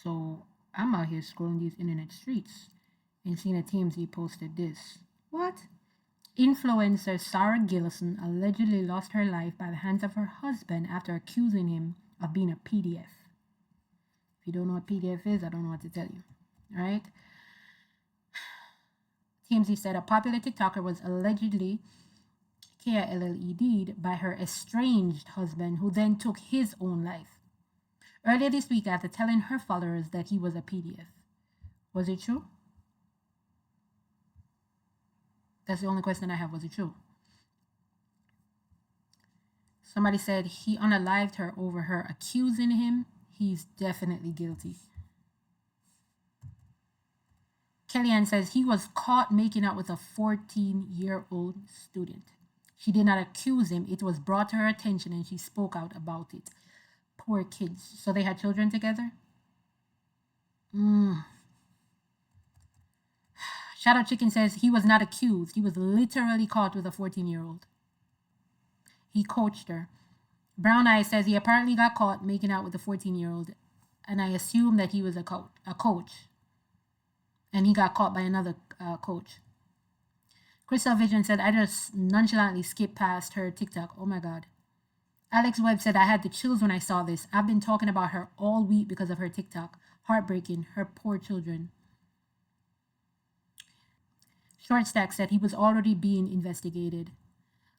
So I'm out here scrolling these internet streets and seeing a TMZ posted this. What? Influencer Sarah Gillison allegedly lost her life by the hands of her husband after accusing him of being a PDF. If you don't know what PDF is, I don't know what to tell you. All right? TMZ said a popular TikToker was allegedly KILLED'd by her estranged husband, who then took his own life earlier this week after telling her followers that he was a PDF. Was it true? That's the only question I have. Was it true? Somebody said he unalived her over her accusing him. He's definitely guilty. Kellyanne says he was caught making out with a 14-year-old student. She did not accuse him. It was brought to her attention and she spoke out about it. Poor kids. So they had children together? Shadow Chicken says he was not accused. He was literally caught with a 14-year-old. He coached her. Brown Eye says he apparently got caught making out with a 14-year-old, and I assume that he was a coach. And he got caught by another coach. Crystal Vision said, I just nonchalantly skipped past her TikTok. Oh my God. Alex Webb said, I had the chills when I saw this. I've been talking about her all week because of her TikTok. Heartbreaking. Her poor children. Short Stack said he was already being investigated.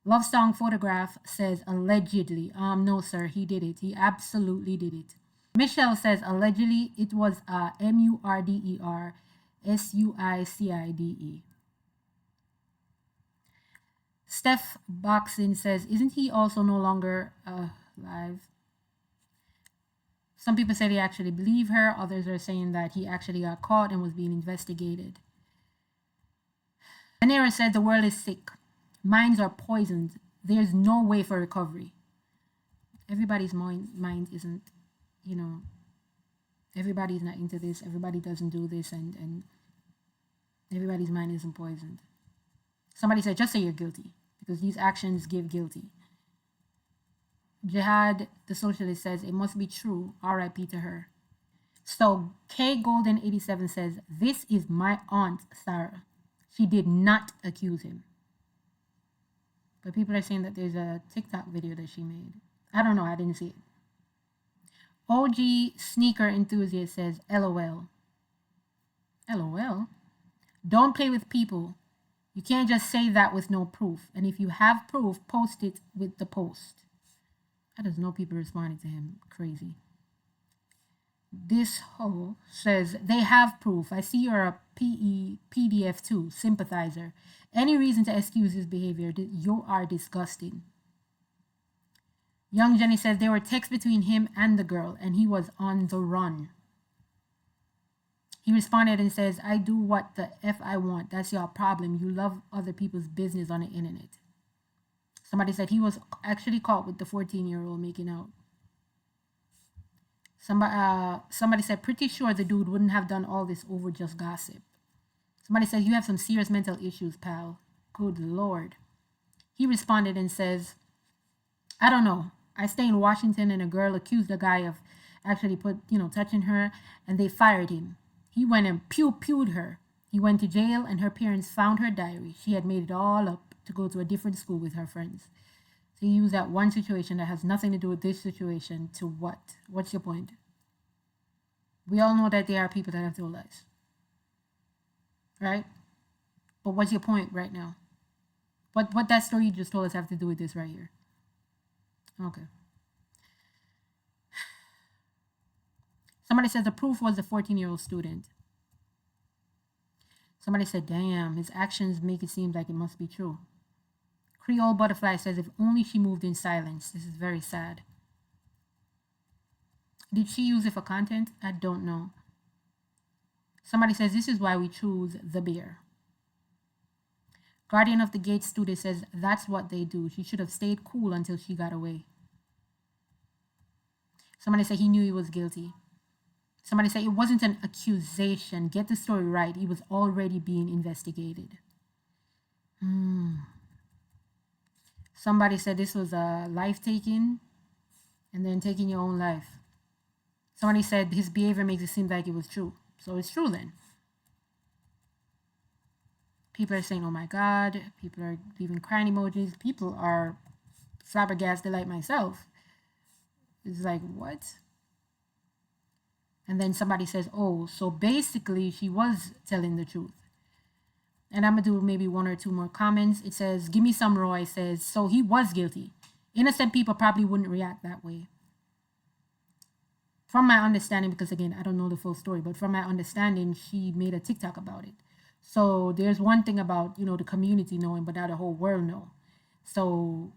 Love Song Photograph says allegedly. No, sir, he did it. He absolutely did it. Michelle says allegedly it was MURDERSUICIDE. Steph Boxing says, isn't he also no longer alive? Some people say they actually believe her. Others are saying that he actually got caught and was being investigated. Anera said the world is sick. Minds are poisoned. There's no way for recovery. Everybody's mind isn't, everybody's not into this. Everybody doesn't do this, and everybody's mind isn't poisoned. Somebody said, just say you're guilty, because these actions give guilty. Jihad, the socialist, says, it must be true. R.I.P. to her. So K Golden 87 says, this is my aunt, Sarah. She did not accuse him. But people are saying that there's a TikTok video that she made. I don't know. I didn't see it. OG Sneaker Enthusiast says, LOL. LOL? Don't play with people. You can't just say that with no proof. And if you have proof, post it with the post. That is no people responding to him. Crazy. This hoe says, they have proof. I see you're a PDF too, sympathizer. Any reason to excuse his behavior? You are disgusting. Young Jenny says there were texts between him and the girl, and he was on the run. He responded and says, I do what the F I want. That's your problem. You love other people's business on the internet. Somebody said he was actually caught with the 14-year-old making out. Somebody said, pretty sure the dude wouldn't have done all this over just gossip. Somebody says, you have some serious mental issues, pal. Good Lord. He responded and says, I don't know. I stay in Washington and a girl accused a guy of actually touching her, and they fired him. He went and pewed her. He went to jail and her parents found her diary. She had made it all up to go to a different school with her friends. So you use that one situation that has nothing to do with this situation to what? What's your point? We all know that there are people that have told lies. Right? But what's your point right now? What that story you just told us have to do with this right here? Okay. Somebody says the proof was a 14-year-old student. Somebody said, damn, his actions make it seem like it must be true. Creole Butterfly says, if only she moved in silence. This is very sad. Did she use it for content? I don't know. Somebody says, this is why we choose the bear. Guardian of the Gate student says, that's what they do. She should have stayed cool until she got away. Somebody said he knew he was guilty. Somebody said it wasn't an accusation. Get the story right. He was already being investigated. Somebody said this was a life taking and then taking your own life. Somebody said his behavior makes it seem like it was true. So it's true then. People are saying, oh my God. People are leaving crying emojis. People are flabbergasted like myself. It's like, what? And then somebody says, oh, so basically she was telling the truth. And I'm going to do maybe one or two more comments. It says, give me some Roy says, so he was guilty. Innocent people probably wouldn't react that way. From my understanding, because again, I don't know the full story, but from my understanding, she made a TikTok about it. So there's one thing about, the community knowing, but not the whole world know. So,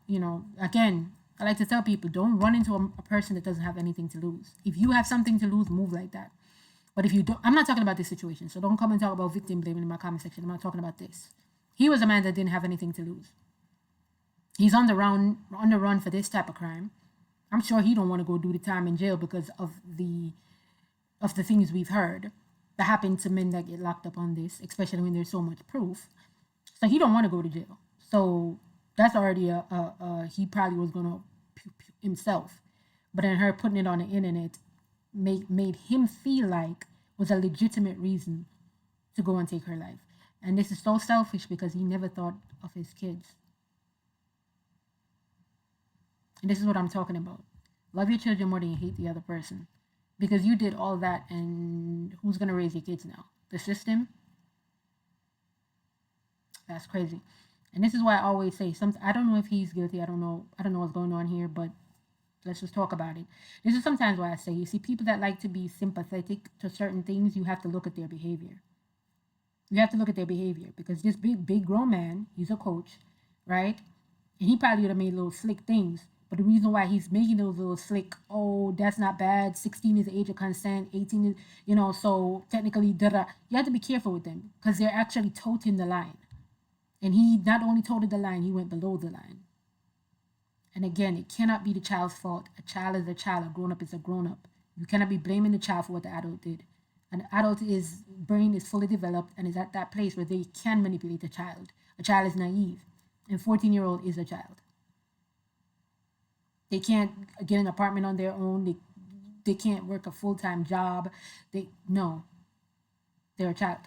again, I like to tell people, don't run into a person that doesn't have anything to lose. If you have something to lose, move like that. But if you don't, I'm not talking about this situation. So don't come and talk about victim blaming in my comment section. I'm not talking about this. He was a man that didn't have anything to lose. He's on the run for this type of crime. I'm sure he don't want to go do the time in jail because of the things we've heard that happen to men that get locked up on this, especially when there's so much proof. So he don't want to go to jail. So that's already he probably was gonna himself. But then her putting it on the internet made him feel like was a legitimate reason to go and take her life. And this is so selfish because he never thought of his kids. And this is what I'm talking about. Love your children more than you hate the other person. Because you did all that, and who's going to raise your kids now? The system? That's crazy. And this is why I always say, I don't know if he's guilty. I don't know what's going on here, but let's just talk about it. This is sometimes why I say, you see, people that like to be sympathetic to certain things, you have to look at their behavior. You have to look at their behavior because this big grown man, he's a coach, right? And he probably would have made little slick things. But the reason why he's making those little slick, oh, that's not bad. 16 is the age of consent. 18 is, so technically, you have to be careful with them because they're actually toting the line. And he not only toted the line, he went below the line. And again, it cannot be the child's fault. A child is a child. A grown-up is a grown-up. You cannot be blaming the child for what the adult did. An adult brain is fully developed and is at that place where they can manipulate a child. A child is naive. And 14-year-old is a child. They can't get an apartment on their own. They can't work a full-time job. They're a child.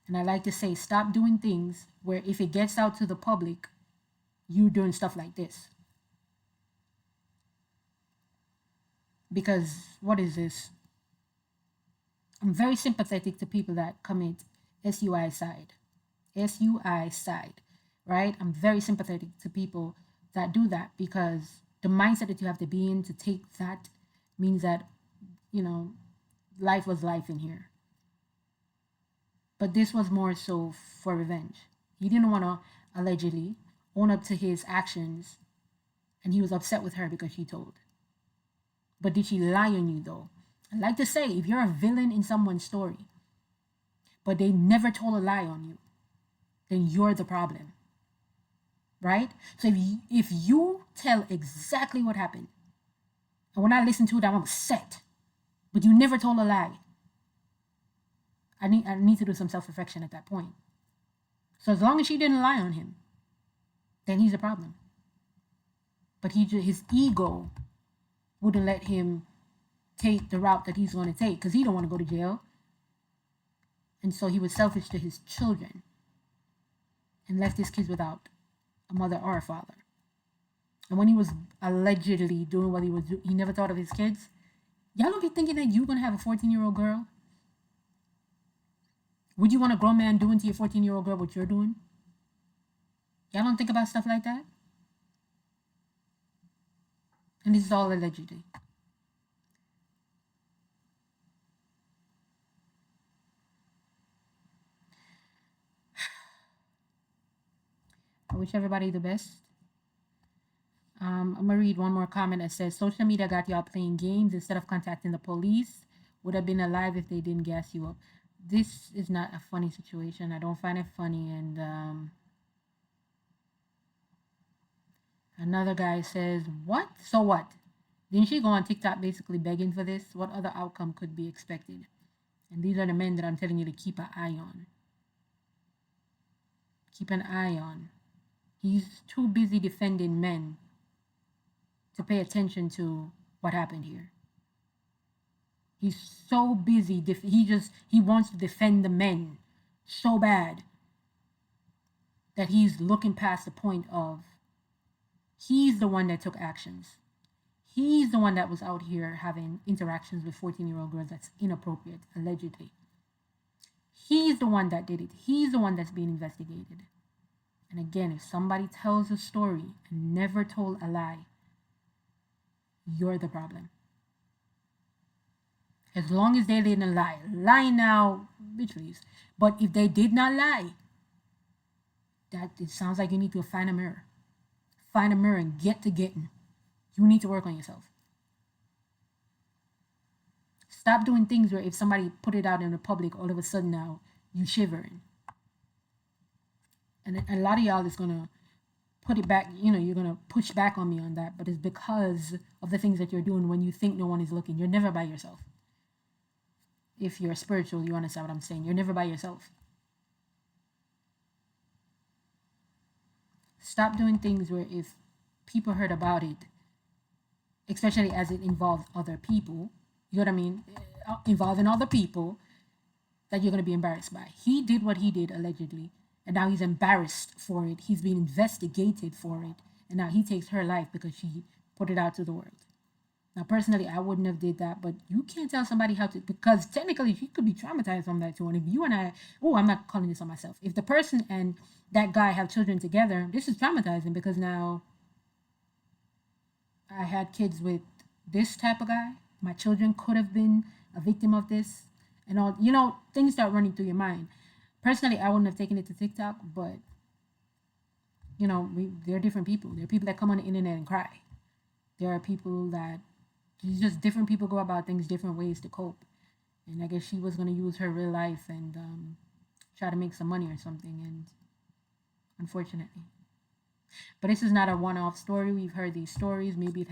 And I like to say, stop doing things where if it gets out to the public, you're doing stuff like this. Because what is this? I'm very sympathetic to people that commit SUI side, right? I'm very sympathetic to people that do that because the mindset that you have to be in to take that means that, life was life in here. But this was more so for revenge. He didn't want to allegedly own up to his actions, and he was upset with her because she told. But did she lie on you, though? I like to say, if you're a villain in someone's story, but they never told a lie on you, then you're the problem. Right? So if you tell exactly what happened, and when I listen to it, I'm upset, but you never told a lie, I need to do some self-reflection at that point. So as long as she didn't lie on him, then he's a problem. But his ego wouldn't let him take the route that he's going to take because he don't want to go to jail. And so he was selfish to his children and left his kids without a mother or a father. And when he was allegedly doing what he was doing, he never thought of his kids. Y'all don't be thinking that you're going to have a 14-year-old girl. Would you want a grown man doing to your 14-year-old girl what you're doing? Y'all don't think about stuff like that? And this is all allegedly. I wish everybody the best. I'm going to read one more comment that says, social media got y'all playing games instead of contacting the police. Would have been alive if they didn't gas you up. This is not a funny situation. I don't find it funny. And another guy says, what? So what? Didn't she go on TikTok basically begging for this? What other outcome could be expected? And these are the men that I'm telling you to keep an eye on. Keep an eye on. He's too busy defending men to pay attention to what happened here. He's so busy. He wants to defend the men so bad that he's looking past the point of he's the one that took actions. He's the one that was out here having interactions with 14-year-old girls that's inappropriate, allegedly. He's the one that did it. He's the one that's being investigated. And again, if somebody tells a story and never told a lie, you're the problem. As long as they didn't lie. Lie now, bitch please. But if they did not lie, it sounds like you need to find a mirror. Find a mirror and get to getting. You need to work on yourself. Stop doing things where if somebody put it out in the public, all of a sudden now you shivering. And a lot of y'all is gonna put it back, you're gonna push back on me on that, but it's because of the things that you're doing when you think no one is looking. You're never by yourself. If you're spiritual, you understand what I'm saying. You're never by yourself. Stop doing things where if people heard about it, especially as it involves other people, you know what I mean? Involving other people that you're going to be embarrassed by. He did what he did, allegedly, and now he's embarrassed for it. He's being investigated for it, and now he takes her life because she put it out to the world. Now, personally, I wouldn't have did that, but you can't tell somebody how to, because technically she could be traumatized from that too. And if you and I'm not calling this on myself. If the person and that guy have children together, this is traumatizing because now I had kids with this type of guy. My children could have been a victim of this and all, things start running through your mind. Personally, I wouldn't have taken it to TikTok, but they're different people. There are people that come on the internet and cry. There are people that just different people go about things different ways to cope. And I guess she was going to use her real life and try to make some money or something. And unfortunately. But this is not a one-off story. We've heard these stories. Maybe it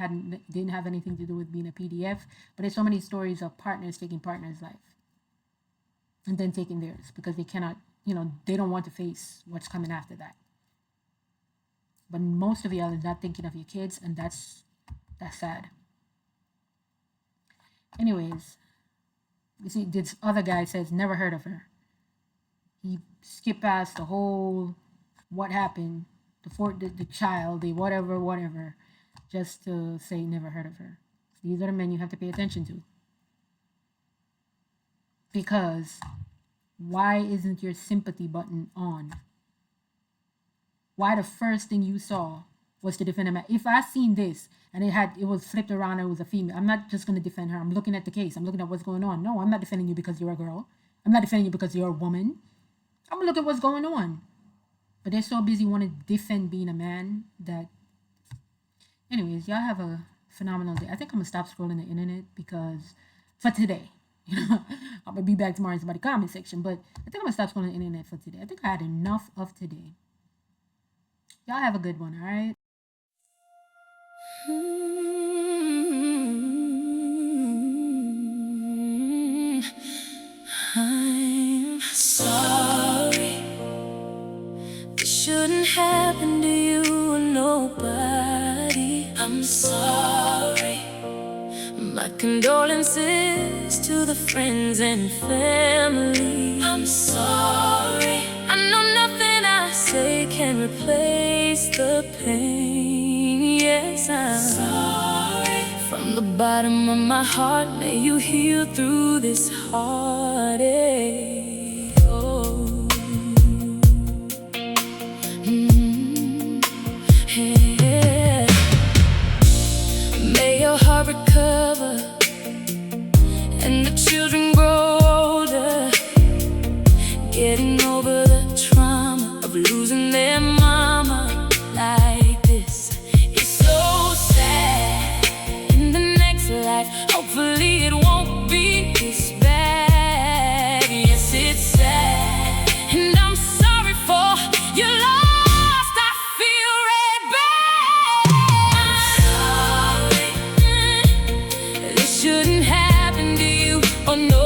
didn't have anything to do with being a PDF. But there's so many stories of partners taking partners' life. And then taking theirs. Because they cannot, they don't want to face what's coming after that. But most of y'all is not thinking of your kids. And that's sad. Anyways, you see, this other guy says, never heard of her. He skipped past the whole, what happened, the child, the whatever, just to say never heard of her. These are the men you have to pay attention to. Because why isn't your sympathy button on? Why the first thing you saw was to defend a man? If I seen this and it was flipped around and it was a female, I'm not just going to defend her. I'm looking at the case. I'm looking at what's going on. No, I'm not defending you because you're a girl. I'm not defending you because you're a woman. I'm going to look at what's going on. But they're so busy wanting to defend being a man that... Anyways, y'all have a phenomenal day. I think I'm going to stop scrolling the internet because... For today. I'm going to be back tomorrow in somebody's comment section. But I think I'm going to stop scrolling the internet for today. I think I had enough of today. Y'all have a good one, all right? I'm sorry. This shouldn't happen to you or nobody. I'm sorry. My condolences to the friends and family. I'm sorry. I know nothing I say can replace the pain. Yes, I'm sorry. From the bottom of my heart, may you heal through this heartache. Oh. Yeah. May your heart recover and the children grow older, getting over the trauma of losing their mama like this. It's so sad. In the next life, hopefully it won't be this bad. Yes, it's sad, and I'm sorry for your loss. I feel right back. I'm sorry. This shouldn't happen to you. Oh no.